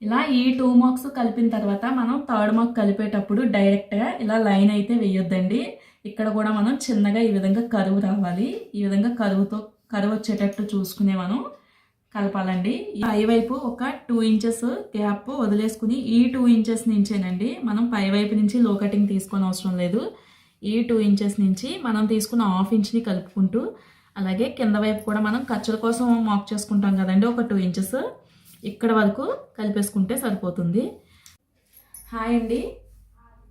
ఇలా ఈ 2 మార్క్స్ కలిపిన తర్వాత మనం థర్డ్ మార్క్ కలిపేటప్పుడు డైరెక్ట్గా ఇలా లైన్ అయితే వేయొద్దండి. ఇక్కడ కూడా మనం చిన్నగా ఈ విధంగా కరువు రావాలి. ఈ విధంగా కరువు వచ్చేటట్టు చూసుకునే మనం కలపాలండి. పై వైపు ఒక 2 ఇంచెస్ గ్యాప్ వదిలేసుకుని ఈ 2 ఇంచెస్ నుంచేనండి మనం పై వైపు నుంచి లో కటింగ్ తీసుకొని అవసరం లేదు. ఈ 2 ఇంచెస్ నుంచి మనం తీసుకున్న హాఫ్ ఇంచ్ని కలుపుకుంటూ, అలాగే కింద వైపు కూడా మనం ఖర్చుల కోసం మార్క్ చేసుకుంటాం కదండి, ఒక 2 ఇంచెస్ ఇక్కడ వరకు కలిపేసుకుంటే సరిపోతుంది. హాయ్ అండి,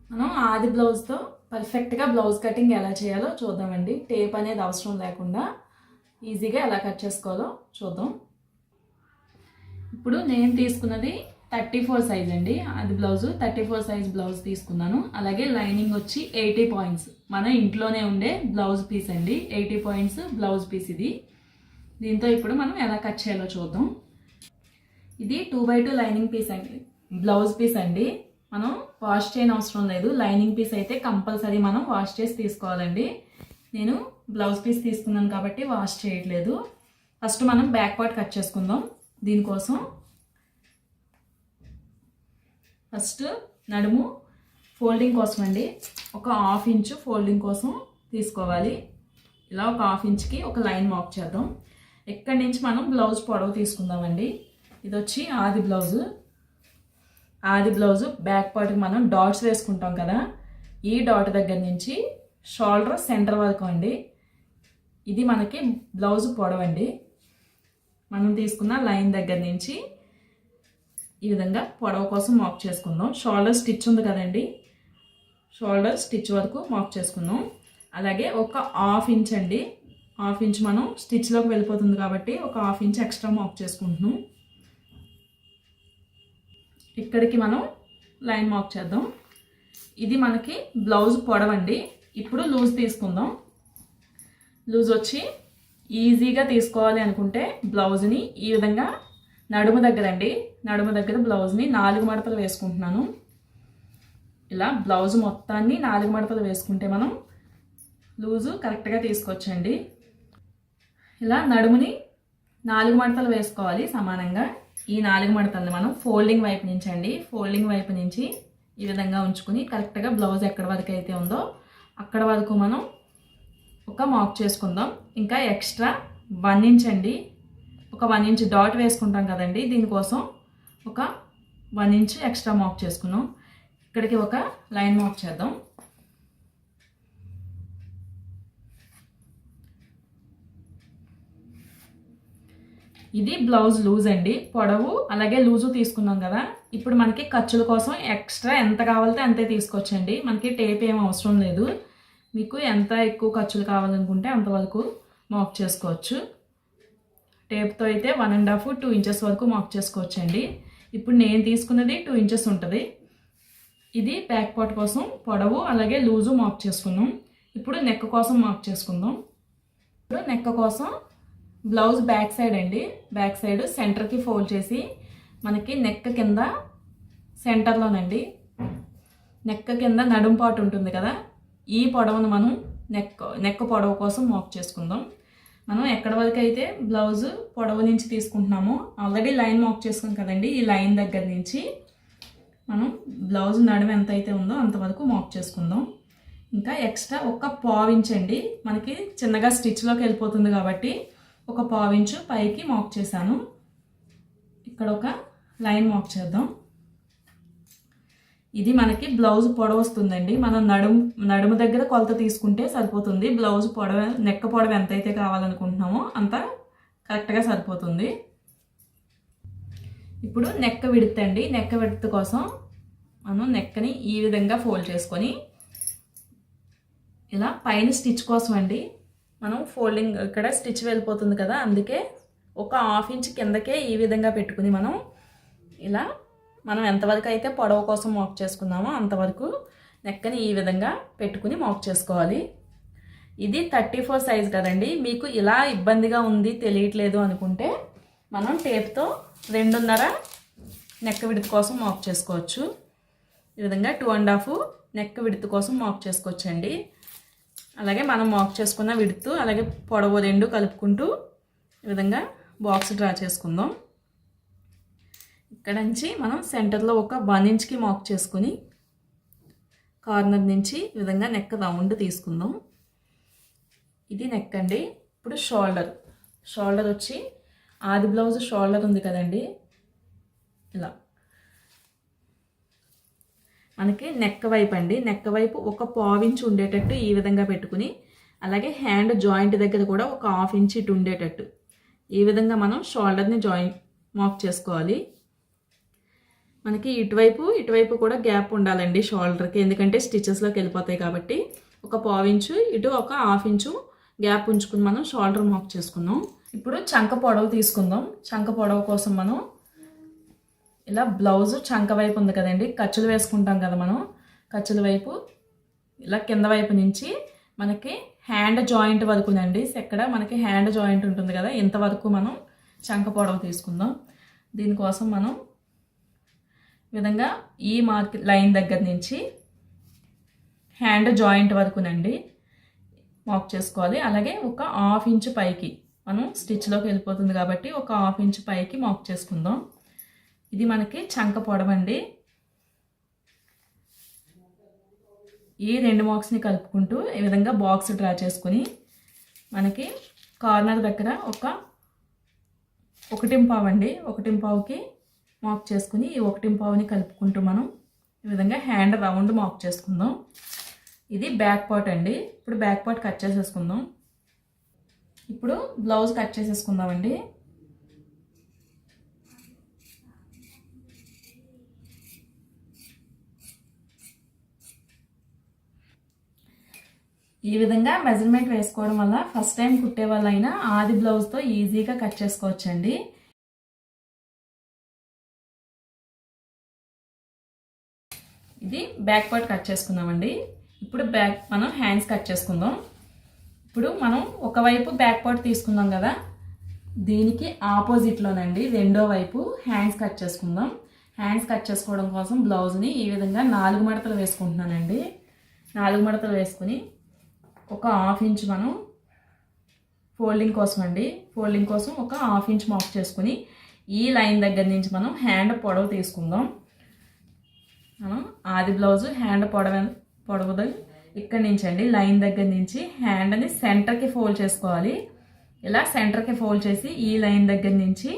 మనం ఆది బ్లౌజ్తో పర్ఫెక్ట్గా బ్లౌజ్ కటింగ్ ఎలా చేయాలో చూద్దామండి. టేప్ అనేది అవసరం లేకుండా ఈజీగా ఎలా కట్ చేసుకోవాలో చూద్దాం. ఇప్పుడు నేను తీసుకున్నది 34 సైజ్ అండి. అది బ్లౌజ్ 34 సైజ్ బ్లౌజ్ తీసుకున్నాను. అలాగే లైనింగ్ వచ్చి 80 పాయింట్స్, మన ఇంట్లోనే ఉండే బ్లౌజ్ పీస్ అండి. 80 పాయింట్స్ బ్లౌజ్ పీస్ ఇది. దీంతో ఇప్పుడు మనం ఎలా కట్ చేయాలో చూద్దాం. ఇది 2x2 లైనింగ్ పీస్ అండి, బ్లౌజ్ పీస్ అండి. మనం వాష్ చేయని అవసరం లేదు. లైనింగ్ పీస్ అయితే కంపల్సరీ మనం వాష్ చేసి తీసుకోవాలండి. నేను బ్లౌజ్ పీస్ తీసుకున్నాను కాబట్టి వాష్ చేయట్లేదు. ఫస్ట్ మనం బ్యాక్ పార్ట్ కట్ చేసుకుందాం. దీనికోసం ఫస్ట్ నడుము ఫోల్డింగ్ కోసం అండి ఒక హాఫ్ ఇంచు ఫోల్డింగ్ కోసం తీసుకోవాలి. ఇలా ఒక హాఫ్ ఇంచ్కి ఒక లైన్ మార్క్ చేద్దాం. ఇక్కడి నుంచి మనం బ్లౌజ్ పొడవు తీసుకుందామండి. ఇది వచ్చి ఆది బ్లౌజు. ఆది బ్లౌజు బ్యాక్ పార్ట్కి మనం డాట్స్ వేసుకుంటాం కదా, ఈ డాట్ దగ్గర నుంచి షోల్డర్ సెంటర్ వరకు అండి. ఇది మనకి బ్లౌజ్ పొడవు అండి. మనం తీసుకున్న లైన్ దగ్గర నుంచి ఈ విధంగా పొడవు కోసం మార్క్ చేసుకుందాం. షోల్డర్ స్టిచ్ ఉంది కదండి, షోల్డర్ స్టిచ్ వరకు మార్క్ చేసుకుందాం. అలాగే ఒక హాఫ్ ఇంచ్ అండి, హాఫ్ ఇంచ్ మనం స్టిచ్లోకి వెళ్ళిపోతుంది కాబట్టి ఒక హాఫ్ ఇంచ్ ఎక్స్ట్రా మార్క్ చేసుకుంటున్నాం. ఇక్కడికి మనం లైన్ మార్క్ చేద్దాం. ఇది మనకి బ్లౌజ్ పొడవండి. ఇప్పుడు లూజ్ తీసుకుందాం. లూజ్ వచ్చి ఈజీగా తీసుకోవాలి అనుకుంటే బ్లౌజ్ని ఈ విధంగా నడుము దగ్గర అండి, నడుము దగ్గర బ్లౌజ్ని 4 మడతలు వేసుకుంటున్నాను. ఇలా బ్లౌజ్ మొత్తాన్ని 4 మడతలు వేసుకుంటే మనం లూజు కరెక్ట్గా తీసుకోవచ్చండి. ఇలా నడుముని 4 మడతలు వేసుకోవాలి సమానంగా. ఈ 4 మడతల్ని మనం ఫోల్డింగ్ వైపు నుంచి అండి, ఫోల్డింగ్ వైపు నుంచి ఈ విధంగా ఉంచుకుని కరెక్ట్గా బ్లౌజ్ ఎక్కడ వరకు అయితే ఉందో అక్కడ వరకు మనం ఒక మార్క్ చేసుకుందాం. ఇంకా ఎక్స్ట్రా 1 ఇంచ్ అండి, ఒక 1 ఇంచ్ డాట్ వేసుకుంటాం కదండి, దీనికోసం ఒక 1 ఇంచ్ ఎక్స్ట్రా మార్క్ చేసుకున్నాం. ఇక్కడికి ఒక లైన్ మార్క్ చేద్దాం. ఇది బ్లౌజ్ లూజ్ అండి, పొడవు అలాగే లూజు తీసుకున్నాం కదా. ఇప్పుడు మనకి ఖర్చుల కోసం ఎక్స్ట్రా ఎంత కావాలితే అంతే తీసుకోవచ్చండి. మనకి టేప్ ఏం అవసరం లేదు. మీకు ఎంత ఎక్కువ ఖర్చులు కావాలనుకుంటే అంతవరకు మార్క్ చేసుకోవచ్చు. టేప్తో అయితే 1.5 2 ఇంచెస్ వరకు మార్క్ చేసుకోవచ్చండి. ఇప్పుడు నేను తీసుకున్నది 2 ఇంచెస్ ఉంటుంది. ఇది బ్యాక్ పార్ట్ కోసం పొడవు అలాగే లూజు మార్క్ చేసుకున్నాం. ఇప్పుడు నెక్ కోసం మార్క్ చేసుకుందాం. ఇప్పుడు నెక్ కోసం బ్లౌజ్ బ్యాక్ సైడ్ అండి, బ్యాక్ సైడ్ సెంటర్కి ఫోల్డ్ చేసి మనకి నెక్ కింద సెంటర్లోనండి, నెక్ కింద నడుం పార్ట్ ఉంటుంది కదా, ఈ పొడవును మనం నెక్ పొడవు కోసం మార్క్ చేసుకుందాం. మనం ఎక్కడి వరకు అయితే బ్లౌజ్ పొడవు నుంచి తీసుకుంటున్నామో ఆల్రెడీ లైన్ మార్క్ చేసుకున్నాం కదండి, ఈ లైన్ దగ్గర నుంచి మనం బ్లౌజ్ నడుము ఎంత అయితే ఉందో అంతవరకు మార్క్ చేసుకుందాం. ఇంకా ఎక్స్ట్రా ఒక పావు ఇంచ్ అండి, మనకి చిన్నగా స్టిచ్లోకి వెళ్ళిపోతుంది కాబట్టి ఒక పావు ఇంచు పైకి మార్క్ చేశాను. ఇక్కడ ఒక లైన్ మార్క్ చేద్దాం. ఇది మనకి బ్లౌజ్ పొడవు వస్తుందండి. మనం నడుము దగ్గర కొలత తీసుకుంటే సరిపోతుంది. బ్లౌజ్ పొడవ నెక్ పొడవు ఎంతైతే కావాలనుకుంటున్నామో అంత కరెక్ట్గా సరిపోతుంది. ఇప్పుడు నెక్ విడ్త్ అండి, నెక్ విడ్త్ కోసం మనం నెక్ని ఈ విధంగా ఫోల్డ్ చేసుకొని ఇలా పైన స్టిచ్ కోసం అండి, మనం ఫోల్డింగ్ ఇక్కడ స్టిచ్ వెళ్ళిపోతుంది కదా, అందుకే ఒక హాఫ్ ఇంచ్ కిందకే ఈ విధంగా పెట్టుకుని ఇలా మనం ఎంతవరకు అయితే పొడవు కోసం మార్క్ చేసుకున్నామో అంతవరకు నెక్కని ఈ విధంగా పెట్టుకుని మార్క్ చేసుకోవాలి. ఇది 34 సైజ్ కదండి, మీకు ఇలా ఇబ్బందిగా ఉంది తెలియట్లేదు అనుకుంటే మనం టేప్తో 2.5 నెక్ విడ్త్ కోసం మార్క్ చేసుకోవచ్చు. ఈ విధంగా 2.5 నెక్ విడ్త్ కోసం మార్క్ చేసుకోవచ్చండి. అలాగే మనం మార్క్ చేసుకున్న విడ్త్ అలాగే పొడవు 2 కలుపుకుంటూ ఈ విధంగా బాక్స్ డ్రా చేసుకుందాం. ఇక్కడ నుంచి మనం సెంటర్లో ఒక 1 ఇంచ్కి మార్క్ చేసుకుని కార్నర్ నుంచి ఈ విధంగా నెక్ రౌండ్ తీసుకుందాం. ఇది నెక్ అండి. ఇప్పుడు షోల్డర్ వచ్చి ఆది బ్లౌజ్ షోల్డర్ ఉంది కదండి, ఇలా మనకి నెక్ వైపు అండి, నెక్ వైపు ఒక 1/2 ఇంచ్ ఉండేటట్టు ఈ విధంగా పెట్టుకుని, అలాగే హ్యాండ్ జాయింట్ దగ్గర కూడా ఒక 1/2 ఇంచ్ ఇటు ఉండేటట్టు ఈ విధంగా మనం షోల్డర్ని మార్క్ చేసుకోవాలి. మనకి ఇటువైపు కూడా గ్యాప్ ఉండాలండి షోల్డర్కి, ఎందుకంటే స్టిచెస్లోకి వెళ్ళిపోతాయి కాబట్టి ఒక 1/2 ఇంచు ఇటు ఒక 1/2 ఇంచు గ్యాప్ ఉంచుకుని మనం షోల్డర్ మార్క్ చేసుకుందాం. ఇప్పుడు చంక పొడవు తీసుకుందాం. చంక పొడవు కోసం మనం ఇలా బ్లౌజ్ చంక వైపు ఉంది కదండి, ఖర్చులు వేసుకుంటాం కదా మనం, ఖర్చుల వైపు ఇలా కింద వైపు నుంచి మనకి హ్యాండ్ జాయింట్ వరకునండి, ఎక్కడ మనకి హ్యాండ్ జాయింట్ ఉంటుంది కదా, ఇంతవరకు మనం చంక పొడవు తీసుకుందాం. దీనికోసం మనం ఈ విధంగా ఈ మార్క్ లైన్ దగ్గర నుంచి హ్యాండ్ జాయింట్ వరకునండి మార్క్ చేసుకోవాలి. అలాగే ఒక 1/2 ఇంచ్ పైకి మనం స్టిచ్లోకి వెళ్ళిపోతుంది కాబట్టి ఒక 1/2 ఇంచ్ పైకి మార్క్ చేసుకుందాం. ఇది మనకి చంక పొడవండి. ఈ 2 మార్క్స్ని కలుపుకుంటూ ఈ విధంగా బాక్స్ డ్రా చేసుకుని మనకి కార్నర్ దగ్గర ఒక 1/4 అండి, 1/4కి మార్క్ చేసుకుని ఈ 1/4ని కలుపుకుంటూ మనం ఈ విధంగా హ్యాండ్ రౌండ్ మార్క్ చేసుకుందాం. ఇది బ్యాక్ పార్ట్ అండి. ఇప్పుడు బ్యాక్ పార్ట్ కట్ చేసేసుకుందాం. ఇప్పుడు బ్లౌజ్ కట్ చేసేసుకుందామండి. ఈ విధంగా మెజర్మెంట్ వేసుకోవడం వల్ల ఫస్ట్ టైం కుట్టే వాళ్ళైనా ఆది బ్లౌజ్తో ఈజీగా కట్ చేసుకోవచ్చండి. ఇది బ్యాక్ పార్ట్ కట్ చేసుకుందామండి. ఇప్పుడు మనం హ్యాండ్స్ కట్ చేసుకుందాం. ఇప్పుడు మనం ఒకవైపు బ్యాక్ పార్ట్ తీసుకుందాం కదా, దీనికి ఆపోజిట్లోనండి రెండో వైపు హ్యాండ్స్ కట్ చేసుకుందాం. హ్యాండ్స్ కట్ చేసుకోవడం కోసం బ్లౌజ్ని ఈ విధంగా 4 మడతలు వేసుకుంటున్నానండి. 4 మడతలు వేసుకుని ఒక 1/2 ఇంచ్ మనం ఫోల్డింగ్ కోసం అండి, ఫోల్డింగ్ కోసం ఒక 1/2 ఇంచ్ మార్క్ చేసుకుని ఈ లైన్ దగ్గర నుంచి మనం హ్యాండ్ పొడవు తీసుకుందాం. మనం ఆది బ్లౌజ్ హ్యాండ్ పొడవు ఇక్కడ నుంచి అండి లైన్ దగ్గర నుంచి హ్యాండ్ని సెంటర్కి ఫోల్డ్ చేసుకోవాలి. ఇలా సెంటర్కి ఫోల్డ్ చేసి ఈ లైన్ దగ్గర నుంచి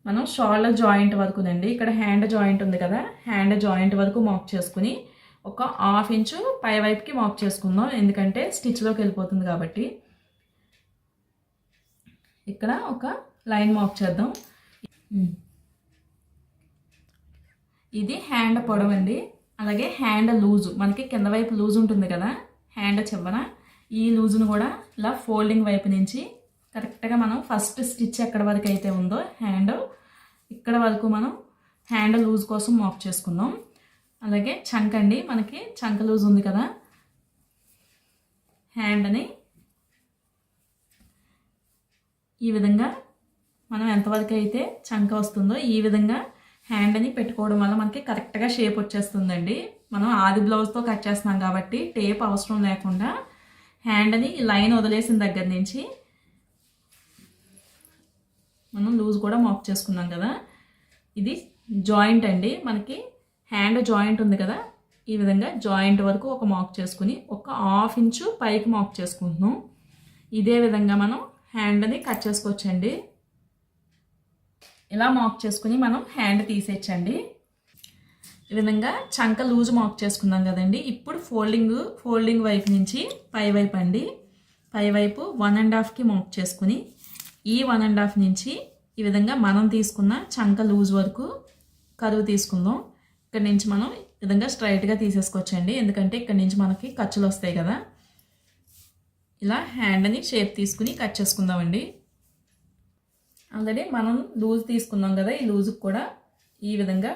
మనం షోల్డర్ జాయింట్ వరకునండి, ఇక్కడ హ్యాండ్ జాయింట్ ఉంది కదా, హ్యాండ్ జాయింట్ వరకు మార్క్ చేసుకుని ఒక 1/2 ఇంచు పై వైపుకి మార్క్ చేసుకుందాం, ఎందుకంటే స్టిచ్లోకి వెళ్ళిపోతుంది కాబట్టి. ఇక్కడ ఒక లైన్ మార్క్ చేద్దాం. ఇది హ్యాండ్ పొడవు అండి. అలాగే హ్యాండ్ లూజు, మనకి కింద వైపు లూజ్ ఉంటుంది కదా హ్యాండ్ చివర, ఈ లూజును కూడా ఇలా ఫోల్డింగ్ వైపు నుంచి కరెక్ట్గా మనం ఫస్ట్ స్టిచ్ ఎక్కడ వరకు అయితే ఉందో హ్యాండ్ ఇక్కడ వరకు మనం హ్యాండ్ లూజ్ కోసం మార్క్ చేసుకుందాం. అలాగే చంక అండి, మనకి చంక లూజ్ ఉంది కదా, హ్యాండ్ని ఈ విధంగా మనం ఎంతవరకు అయితే చంక వస్తుందో ఈ విధంగా హ్యాండ్ని పెట్టుకోవడం వల్ల మనకి కరెక్ట్గా షేప్ వచ్చేస్తుందండి. మనం ఆది బ్లౌజ్తో కట్ చేస్తున్నాం కాబట్టి టేప్ అవసరం లేకుండా హ్యాండ్ని లైన్ వదిలేసిన దగ్గర నుంచి మనం లూజ్ కూడా మార్క్ చేసుకున్నాం కదా. ఇది జాయింట్ అండి, మనకి హ్యాండ్ జాయింట్ ఉంది కదా, ఈ విధంగా జాయింట్ వరకు ఒక మార్క్ చేసుకుని ఒక 1/2 ఇంచు పైకి మార్క్ చేసుకుంటున్నాం. ఇదే విధంగా మనం హ్యాండ్ని కట్ చేసుకోవచ్చండి. ఇలా మార్క్ చేసుకుని మనం హ్యాండ్ తీసేయచ్చండి. ఈ విధంగా చంక లూజ్ మార్క్ చేసుకున్నాం కదండి. ఇప్పుడు ఫోల్డింగ్ వైపు నుంచి పై వైపు అండి, పై వైపు 1.5కి మార్క్ చేసుకుని ఈ 1.5 నుంచి ఈ విధంగా మనం తీసుకున్న చంక లూజ్ వరకు కరువు తీసుకుందాం. ఇక్కడ నుంచి మనం ఈ విధంగా స్ట్రైట్గా తీసేసుకోవచ్చండి, ఎందుకంటే ఇక్కడ నుంచి మనకి ఖర్చులు వస్తాయి కదా. ఇలా హ్యాండ్ని షేప్ తీసుకుని కట్ చేసుకుందామండి. ఆల్రెడీ మనం లూజ్ తీసుకున్నాం కదా, ఈ లూజ్కి కూడా ఈ విధంగా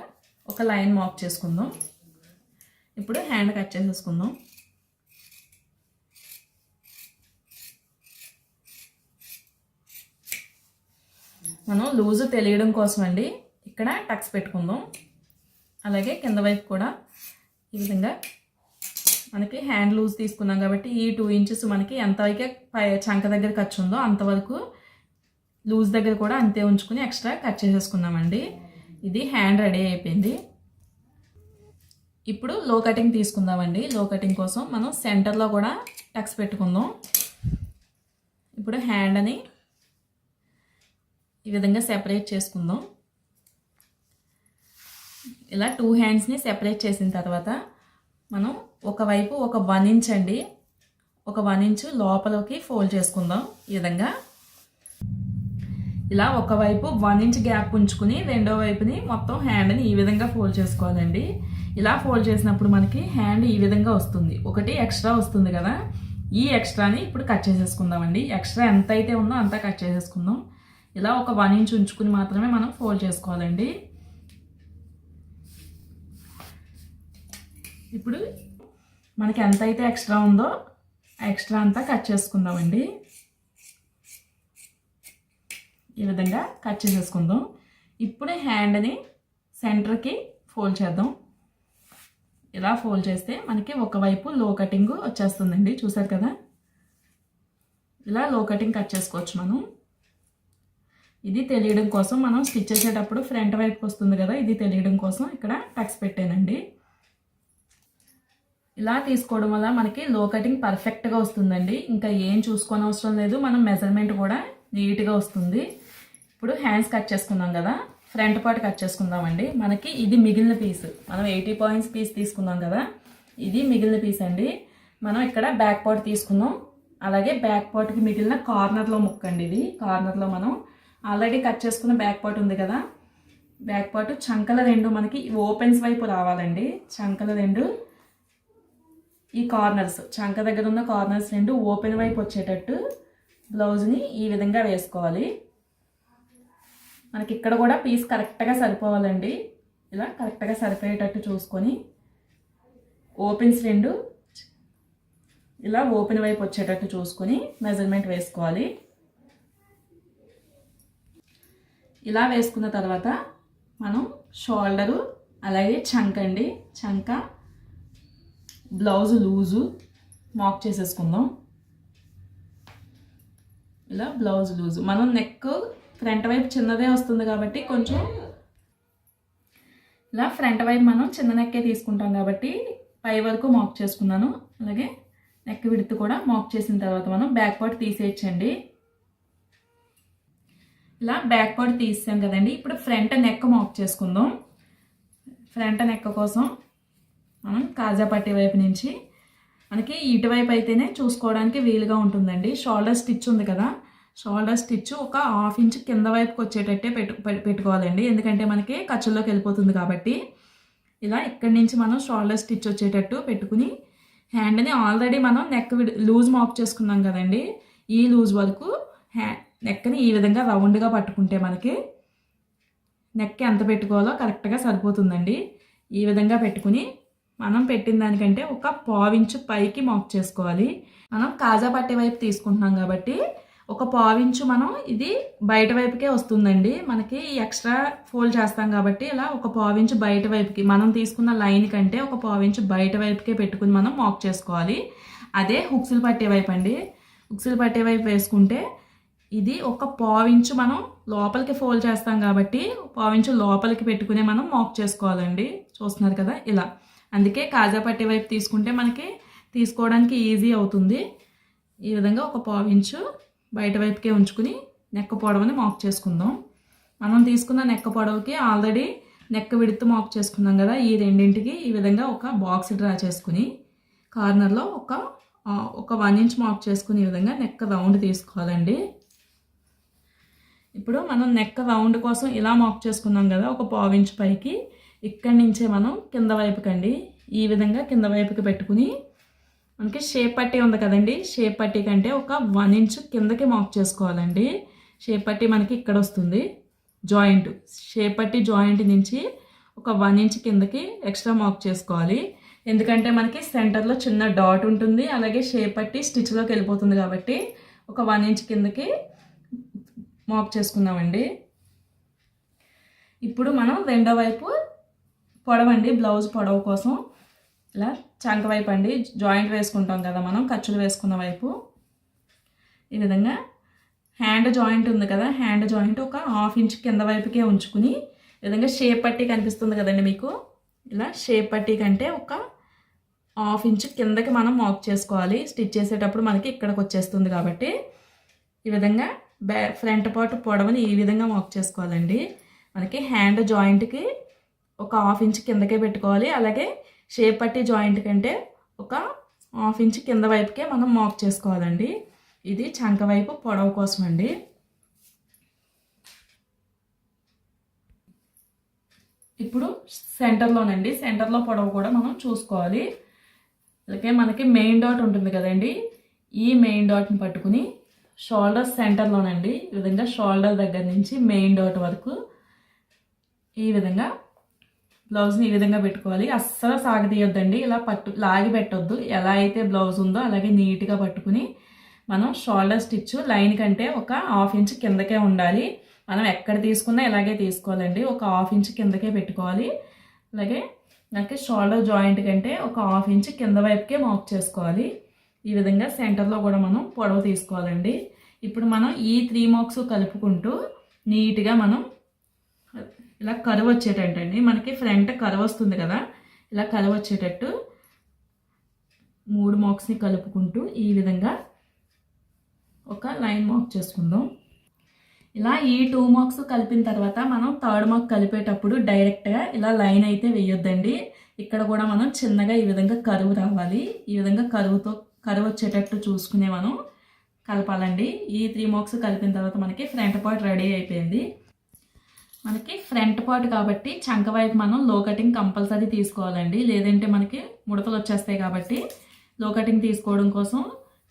ఒక లైన్ మార్క్ చేసుకుందాం. ఇప్పుడు హ్యాండ్ కట్ చేసేసుకుందాం. మనం లూజు తెలియడం కోసం అండి ఇక్కడ టక్స్ పెట్టుకుందాం. అలాగే కింద వైపు కూడా ఈ విధంగా మనకి హ్యాండ్ లూజ్ తీసుకున్నాం కాబట్టి ఈ 2 ఇంచెస్ మనకి ఎంతవరకు చంక దగ్గర ఖర్చు ఉందో అంతవరకు లూజ్ దగ్గర కూడా అంతే ఉంచుకుని ఎక్స్ట్రా కట్ చేసేసుకున్నామండి. ఇది హ్యాండ్ రెడీ అయిపోయింది. ఇప్పుడు లో కటింగ్ తీసుకుందామండి. లో కటింగ్ కోసం మనం సెంటర్లో కూడా టక్స్ పెట్టుకుందాం. ఇప్పుడు హ్యాండ్ అని ఈ విధంగా సెపరేట్ చేసుకుందాం. ఇలా 2 హ్యాండ్స్ని సెపరేట్ చేసిన తర్వాత మనం ఒకవైపు ఒక 1 ఇంచ్ అండి, ఒక 1 ఇంచ్ లోపలికి ఫోల్డ్ చేసుకుందాం. ఈ విధంగా ఇలా ఒకవైపు 1 ఇంచ్ గ్యాప్ ఉంచుకుని రెండో వైపుని మొత్తం హ్యాండ్ని ఈ విధంగా ఫోల్డ్ చేసుకోవాలండి. ఇలా ఫోల్డ్ చేసినప్పుడు మనకి హ్యాండ్ ఈ విధంగా వస్తుంది. ఒకటి ఎక్స్ట్రా వస్తుంది కదా, ఈ ఎక్స్ట్రాని ఇప్పుడు కట్ చేసేసుకుందామండి. ఎక్స్ట్రా ఎంత అయితే ఉందో అంతా కట్ చేసేసుకుందాం. ఇలా ఒక 1 ఇంచ్ ఉంచుకుని మాత్రమే మనం ఫోల్డ్ చేసుకోవాలండి. ఇప్పుడు మనకి ఎంత అయితే ఎక్స్ట్రా ఉందో ఆ ఎక్స్ట్రా అంతా కట్ చేసుకుందామండి. ఈ విధంగా కట్ చేసేసుకుందాం. ఇప్పుడు హ్యాండ్ని సెంటర్కి ఫోల్డ్ చేద్దాం. ఇలా ఫోల్డ్ చేస్తే మనకి ఒకవైపు లో కటింగ్ వచ్చేస్తుందండి. చూసారు కదా, ఇలా లో కటింగ్ కట్ చేసుకోవచ్చు మనం. ఇది తెలియడం కోసం మనం స్టిచ్ చేసేటప్పుడు ఫ్రంట్ వైపుకి వస్తుంది కదా, ఇది తెలియడం కోసం ఇక్కడ టక్స్ పెట్టానండి. ఇలా తీసుకోవడం వల్ల మనకి లో కటింగ్ పర్ఫెక్ట్గా వస్తుందండి. ఇంకా ఏం చూసుకోని అవసరం లేదు, మనం మెజర్మెంట్ కూడా నీట్గా వస్తుంది. ఇప్పుడు హ్యాండ్స్ కట్ చేసుకున్నాం కదా, ఫ్రంట్ పార్ట్ కట్ చేసుకుందామండి. మనకి ఇది మిగిలిన పీస్, మనం 80 పాయింట్స్ పీస్ తీసుకున్నాం కదా, ఇది మిగిలిన పీస్ అండి. మనం ఇక్కడ బ్యాక్ పార్ట్ తీసుకున్నాం. అలాగే బ్యాక్ పార్ట్కి మిగిలిన కార్నర్లో ముక్కండి. ఇది కార్నర్లో మనం ఆల్రెడీ కట్ చేసుకున్న బ్యాక్ పార్ట్ ఉంది కదా, బ్యాక్ పార్ట్ చంకల 2 మనకి ఓపెన్స్ వైపు రావాలండి. చంకల 2 ఈ కార్నర్స్, చంక దగ్గర ఉన్న కార్నర్స్ 2 ఓపెన్ వైపు వచ్చేటట్టు బ్లౌజ్ని ఈ విధంగా వేసుకోవాలి. మనకి ఇక్కడ కూడా పీస్ కరెక్ట్గా సరిపోవాలండి. ఇలా కరెక్ట్గా సరిపోయేటట్టు చూసుకొని ఓపెన్స్ 2 ఇలా ఓపెన్ వైపు వచ్చేటట్టు చూసుకొని మెజర్మెంట్ వేసుకోవాలి. ఇలా వేసుకున్న తర్వాత మనం షోల్డరు అలాగే చంక అండి, చంక బ్లౌజ్ లూజు మార్క్ చేసేసుకుందాం. ఇలా బ్లౌజ్ లూజు మనం నెక్ ఫ్రంట్ వైపు చిన్నదే వస్తుంది కాబట్టి కొంచెం ఇలా ఫ్రంట్ వైపు మనం చిన్న నెక్కే తీసుకుంటాం కాబట్టి పై వరకు మార్క్ చేసుకున్నాను. అలాగే నెక్ విడ్త్ కూడా మార్క్ చేసిన తర్వాత మనం బ్యాక్ పార్ట్ తీసేయచ్చండి. ఇలా బ్యాక్ పార్ట్ తీసాం కదండి. ఇప్పుడు ఫ్రంట్ నెక్ మార్క్ చేసుకుందాం. ఫ్రంట్ నెక్ కోసం మనం కాజా పట్టీ వైపు నుంచి మనకి ఇటువైపు అయితేనే చూసుకోవడానికి వీలుగా ఉంటుందండి. షోల్డర్ స్టిచ్ ఉంది కదా, షోల్డర్ స్టిచ్ ఒక 1/2 ఇంచ్ కింద వైపుకి వచ్చేటట్టే పెట్టుకోవాలండి. ఎందుకంటే మనకి ఖర్చుల్లోకి వెళ్ళిపోతుంది కాబట్టి ఇలా ఇక్కడి నుంచి మనం షోల్డర్ స్టిచ్ వచ్చేటట్టు పెట్టుకుని హ్యాండ్ని ఆల్రెడీ మనం నెక్ లూజ్ మార్క్ చేసుకున్నాం కదండి, ఈ లూజ్ వరకు నెక్ని ఈ విధంగా రౌండ్గా పట్టుకుంటే మనకి నెక్ ఎంత పెట్టుకోవాలో కరెక్ట్గా సరిపోతుందండి. ఈ విధంగా పెట్టుకుని మనం పెట్టిన దానికంటే ఒక 1/4 ఇంచు పైకి మార్క్ చేసుకోవాలి. మనం కాజా పట్టే వైపు తీసుకుంటున్నాం కాబట్టి ఒక 1/4 ఇంచు మనం ఇది బయట వైపుకే వస్తుందండి. మనకి ఎక్స్ట్రా ఫోల్డ్ చేస్తాం కాబట్టి ఇలా ఒక 1/4 ఇంచు బయట వైపుకి మనం తీసుకున్న లైన్ కంటే ఒక 1/4 ఇంచు బయట వైపుకే పెట్టుకుని మనం మార్క్ చేసుకోవాలి. అదే హుక్స్లు పట్టే వైపు అండి, హుక్స్లు పట్టే వైపు వేసుకుంటే ఇది ఒక 1/4 ఇంచు మనం లోపలికి ఫోల్డ్ చేస్తాం కాబట్టి 1/4 ఇంచు లోపలికి పెట్టుకునే మనం మార్క్ చేసుకోవాలండి. చూస్తున్నారు కదా ఇలా. అందుకే కాజా పట్టే వైపు తీసుకుంటే మనకి తీసుకోవడానికి ఈజీ అవుతుంది. ఈ విధంగా ఒక 1/4 ఇంచు బయట వైపుకే ఉంచుకుని నెక్ పొడవుని మార్క్ చేసుకుందాం. మనం తీసుకున్న నెక్ పొడవుకి ఆల్రెడీ నెక్ విడ్త్ మార్క్ చేసుకున్నాం కదా, ఈ రెండింటికి ఈ విధంగా ఒక బాక్స్ డ్రా చేసుకుని కార్నర్లో ఒక 1 ఇంచ్ మార్క్ చేసుకుని ఈ విధంగా నెక్ రౌండ్ తీసుకోవాలండి. ఇప్పుడు మనం నెక్ రౌండ్ కోసం ఇలా మార్క్ చేసుకున్నాం కదా, ఒక 1/4 ఇంచ్ పైకి ఇక్కడి నుంచే మనం కింద వైపుకండి ఈ విధంగా కింద వైపుకి పెట్టుకుని మనకి షేప్ పట్టీ ఉంది కదండి, షేప్ పట్టీ కంటే ఒక 1 ఇంచ్ కిందకి మార్క్ చేసుకోవాలండి. షేప్ పట్టీ మనకి ఇక్కడ వస్తుంది జాయింట్, షేప్ పట్టీ జాయింట్ నుంచి ఒక 1 ఇంచ్ కిందకి ఎక్స్ట్రా మార్క్ చేసుకోవాలి. ఎందుకంటే మనకి సెంటర్లో చిన్న డాట్ ఉంటుంది, అలాగే షేప్ పట్టీ స్టిచ్లోకి వెళ్ళిపోతుంది కాబట్టి ఒక 1 ఇంచ్ కిందకి మార్క్ చేసుకుందామండి. ఇప్పుడు మనం రెండో వైపు పొడవండి, బ్లౌజ్ పొడవు కోసం ఇలా చంక వైపు అండి జాయింట్ వేసుకుంటాం కదా మనం ఖర్చులు వేసుకున్న వైపు ఈ విధంగా హ్యాండ్ జాయింట్ ఉంది కదా, హ్యాండ్ జాయింట్ ఒక 1/2 ఇంచ్ కింద వైపుకే ఉంచుకుని ఈ విధంగా షేప్ పట్టీ కనిపిస్తుంది కదండి మీకు. ఇలా షేప్ పట్టీ కంటే ఒక హాఫ్ ఇంచ్ కిందకి మనం మార్క్ చేసుకోవాలి. స్టిచ్ చేసేటప్పుడు మనకి ఇక్కడికి వచ్చేస్తుంది కాబట్టి ఈ విధంగా ఫ్రంట్ పార్ట్ పొడవుని ఈ విధంగా మార్క్ చేసుకోవాలండి. మనకి హ్యాండ్ జాయింట్కి ఒక హాఫ్ ఇంచ్ కిందకే పెట్టుకోవాలి. అలాగే షేప్ పట్టీ జాయింట్ కంటే ఒక హాఫ్ ఇంచ్ కింద వైపుకే మనం మార్క్ చేసుకోవాలండి. ఇది చంక వైపు పొడవు కోసం అండి. ఇప్పుడు సెంటర్లోనండి, సెంటర్లో పొడవు కూడా మనం చూసుకోవాలి. అలాగే మనకి మెయిన్ డాట్ ఉంటుంది కదండి, ఈ మెయిన్ డాట్ని పట్టుకుని షోల్డర్ సెంటర్లోనండి ఈ విధంగా షోల్డర్ దగ్గర నుంచి మెయిన్ డాట్ వరకు ఈ విధంగా బ్లౌజ్ని ఈ విధంగా పెట్టుకోవాలి. అస్సలు సాగదీయొద్దండి, ఇలా లాగి పెట్టొద్దు. ఎలా అయితే బ్లౌజ్ ఉందో అలాగే నీట్గా పట్టుకుని మనం షోల్డర్ స్టిచ్ లైన్ కంటే ఒక హాఫ్ ఇంచ్ కిందకే ఉండాలి. మనం ఎక్కడ తీసుకున్నా ఇలాగే తీసుకోవాలండి, ఒక హాఫ్ ఇంచ్ కిందకే పెట్టుకోవాలి. అలాగే మనకి షోల్డర్ జాయింట్ కంటే ఒక హాఫ్ ఇంచ్ కింద వైపుకే మార్క్ చేసుకోవాలి. ఈ విధంగా సెంటర్లో కూడా మనం పొడవు తీసుకోవాలండి. ఇప్పుడు మనం ఈ 3 మార్క్స్ కలుపుకుంటూ నీట్గా మనం ఇలా కర్వ్ వచ్చేటట్టండి, మనకి ఫ్రంట్ కర్వ్ వస్తుంది కదా, ఇలా కర్వ్ వచ్చేటట్టు 3 మార్క్స్ని కలుపుకుంటూ ఈ విధంగా ఒక లైన్ మార్క్ చేసుకుందాం. ఇలా ఈ 2 మార్క్స్ కలిపిన తర్వాత మనం 3rd మార్క్ కలిపేటప్పుడు డైరెక్ట్గా ఇలా లైన్ అయితే వేయొద్దండి. ఇక్కడ కూడా మనం చిన్నగా ఈ విధంగా కరువు రావాలి. ఈ విధంగా కరువు వచ్చేటట్టు చూసుకునే మనం కలపాలండి. ఈ 3 మార్క్స్ కలిపిన తర్వాత మనకి ఫ్రంట్ పార్ట్ రెడీ అయిపోయింది. మనకి ఫ్రంట్ పార్ట్ కాబట్టి చంక వైపు మనం లో కటింగ్ కంపల్సరీ తీసుకోవాలండి, లేదంటే మనకి ముడతలు వచ్చేస్తాయి. కాబట్టి లో కటింగ్ తీసుకోవడం కోసం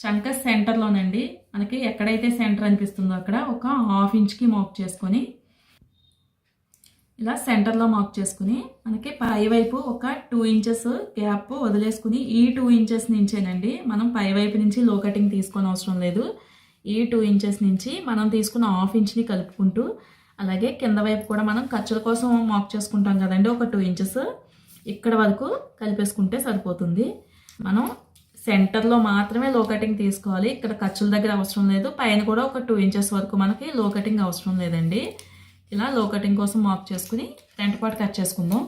చంక సెంటర్లోనండి మనకి ఎక్కడైతే సెంటర్ అనిపిస్తుందో అక్కడ ఒక హాఫ్ ఇంచ్కి మార్క్ చేసుకొని ఇలా సెంటర్లో మార్క్ చేసుకుని మనకి పై వైపు ఒక 2 ఇంచెస్ గ్యాప్ వదిలేసుకుని ఈ 2 ఇంచెస్ నుంచేనండి మనం పై వైపు నుంచి లో కటింగ్ తీసుకొని అవసరం లేదు. ఈ 2 ఇంచెస్ నుంచి మనం తీసుకున్న హాఫ్ ఇంచ్ని కలుపుకుంటూ అలాగే కింద వైపు కూడా మనం ఖర్చుల కోసం మార్క్ చేసుకుంటాం కదండి, ఒక 2 ఇంచెస్ ఇక్కడ వరకు కలిపేసుకుంటే సరిపోతుంది. మనం సెంటర్లో మాత్రమే లో కటింగ్ తీసుకోవాలి, ఇక్కడ ఖర్చుల దగ్గర అవసరం లేదు. పైన కూడా ఒక 2 ఇంచెస్ వరకు మనకి లో కటింగ్ అవసరం లేదండి. ఇలా లో కటింగ్ కోసం మార్క్ చేసుకుని ఫ్రంట్ పార్ట్ కట్ చేసుకుందాం.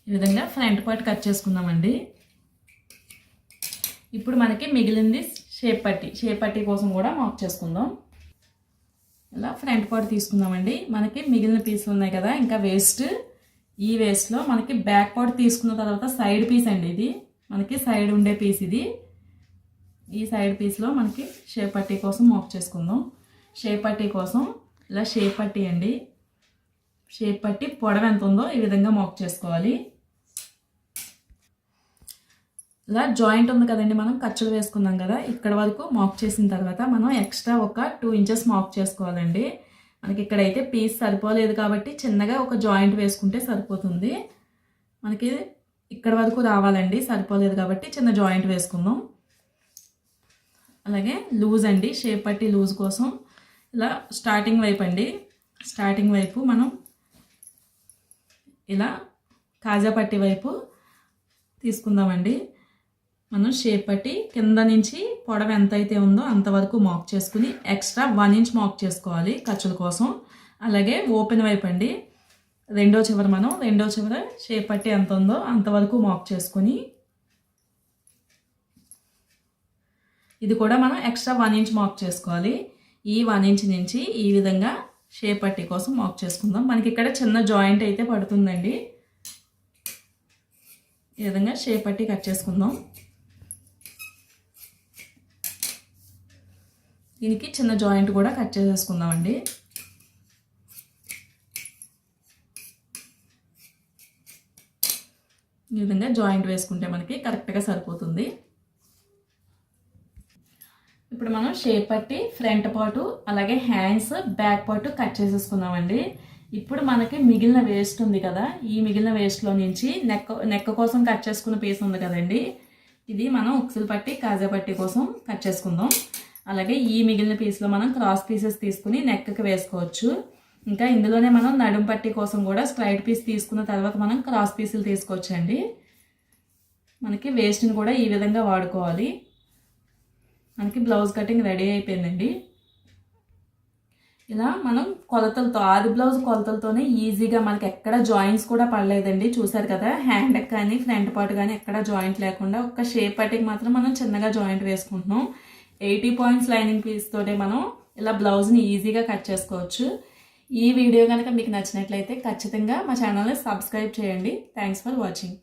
ఈ విధంగా ఫ్రంట్ పార్ట్ కట్ చేసుకుందామండి. ఇప్పుడు మనకి మిగిలింది షేప్ పట్టీ కోసం కూడా మార్క్ చేసుకుందాం. ఇలా ఫ్రంట్ పార్ట్ తీసుకుందామండి. మనకి మిగిలిన పీసులు ఉన్నాయి కదా, ఇంకా వేస్ట్. ఈ వేస్ట్లో మనకి బ్యాక్ పార్ట్ తీసుకున్న తర్వాత సైడ్ పీస్ అండి, ఇది మనకి సైడ్ ఉండే పీస్ ఇది. ఈ సైడ్ పీస్లో మనకి షేప్ పట్టీ కోసం మార్క్ చేసుకుందాం. షేప్ పట్టీ కోసం ఇలా షేప్ పట్టీ అండి, షేప్ పట్టీ పొడవు ఎంత ఉందో ఈ విధంగా మార్క్ చేసుకోవాలి. ఇలా జాయింట్ ఉంది కదండి, మనం ఖర్చులు వేసుకున్నాం కదా, ఇక్కడ వరకు మార్క్ చేసిన తర్వాత మనం ఎక్స్ట్రా ఒక 2 ఇంచెస్ మార్క్ చేసుకోవాలండి. మనకి ఇక్కడైతే పీస్ సరిపోలేదు కాబట్టి చిన్నగా ఒక జాయింట్ వేసుకుంటే సరిపోతుంది. మనకి ఇక్కడ వరకు రావాలండి, సరిపోలేదు కాబట్టి చిన్న జాయింట్ వేసుకుందాం. అలాగే లూజ్ అండి, షేప్ పట్టీ లూజ్ కోసం ఇలా స్టార్టింగ్ వైపు అండి, స్టార్టింగ్ వైపు మనం ఇలా కాజా పట్టీ వైపు తీసుకుందామండి. మనం షేప్ పట్టి కింద నుంచి పొడవు ఎంత అయితే ఉందో అంతవరకు మార్క్ చేసుకుని ఎక్స్ట్రా 1 ఇంచ్ మార్క్ చేసుకోవాలి ఖర్చుల కోసం. అలాగే ఓపెన్ వైపు అండి, రెండో చివర షేప్ పట్టి ఎంత ఉందో అంతవరకు మార్క్ చేసుకుని ఇది కూడా మనం ఎక్స్ట్రా 1 ఇంచ్ మార్క్ చేసుకోవాలి. ఈ 1 ఇంచ్ నుంచి ఈ విధంగా షేప్ పట్టి కోసం మార్క్ చేసుకుందాం. మనకి ఇక్కడ చిన్న జాయింట్ అయితే పడుతుందండి. ఈ విధంగా షేప్ పట్టి కట్ చేసుకుందాం. దీనికి చిన్న జాయింట్ కూడా కట్ చేసేసుకుందామండి. ఈ విధంగా జాయింట్ వేసుకుంటే మనకి కరెక్ట్గా సరిపోతుంది. ఇప్పుడు మనం షేప్ పట్టి ఫ్రంట్ పార్ట్ అలాగే హ్యాండ్స్ బ్యాక్ పార్ట్ కట్ చేసేసుకుందామండి. ఇప్పుడు మనకి మిగిలిన వేస్ట్ ఉంది కదా, ఈ మిగిలిన వేస్ట్లో నుంచి నెక్ కోసం కట్ చేసుకున్న పీస్ ఉంది కదండి, ఇది మనం ఉక్సులు పట్టి కాజా పట్టి కోసం కట్ చేసుకుందాం. అలాగే ఈ మిగిలిన పీస్లో మనం క్రాస్ పీసెస్ తీసుకుని నెక్కి వేసుకోవచ్చు. ఇంకా ఇందులోనే మనం నడుం పట్టి కోసం కూడా స్ట్రైట్ పీస్ తీసుకున్న తర్వాత మనం క్రాస్ పీసులు తీసుకోవచ్చు అండి. మనకి వేస్ట్ని కూడా ఈ విధంగా వాడుకోవాలి. మనకి బ్లౌజ్ కటింగ్ రెడీ అయిపోయిందండి. ఇలా మనం కొలతలతో ఆది బ్లౌజ్ కొలతలతోనే ఈజీగా మనకి ఎక్కడ జాయింట్స్ కూడా పడలేదండి. చూసారు కదా, హ్యాండ్ కానీ ఫ్రంట్ పార్ట్ కానీ ఎక్కడ జాయింట్ లేకుండా ఒక్క షేప్ పట్టికి మాత్రం మనం చిన్నగా జాయింట్ వేసుకుంటున్నాం. 80 పాయింట్స్ లైనింగ్ పీస్ తోటే మనం ఇలా బ్లౌజ్ని ఈజీగా కట్ చేసుకోవచ్చు. ఈ వీడియో కనుక మీకు నచ్చినట్లయితే ఖచ్చితంగా మా ఛానల్ని సబ్స్క్రైబ్ చేయండి. Thanks for watching.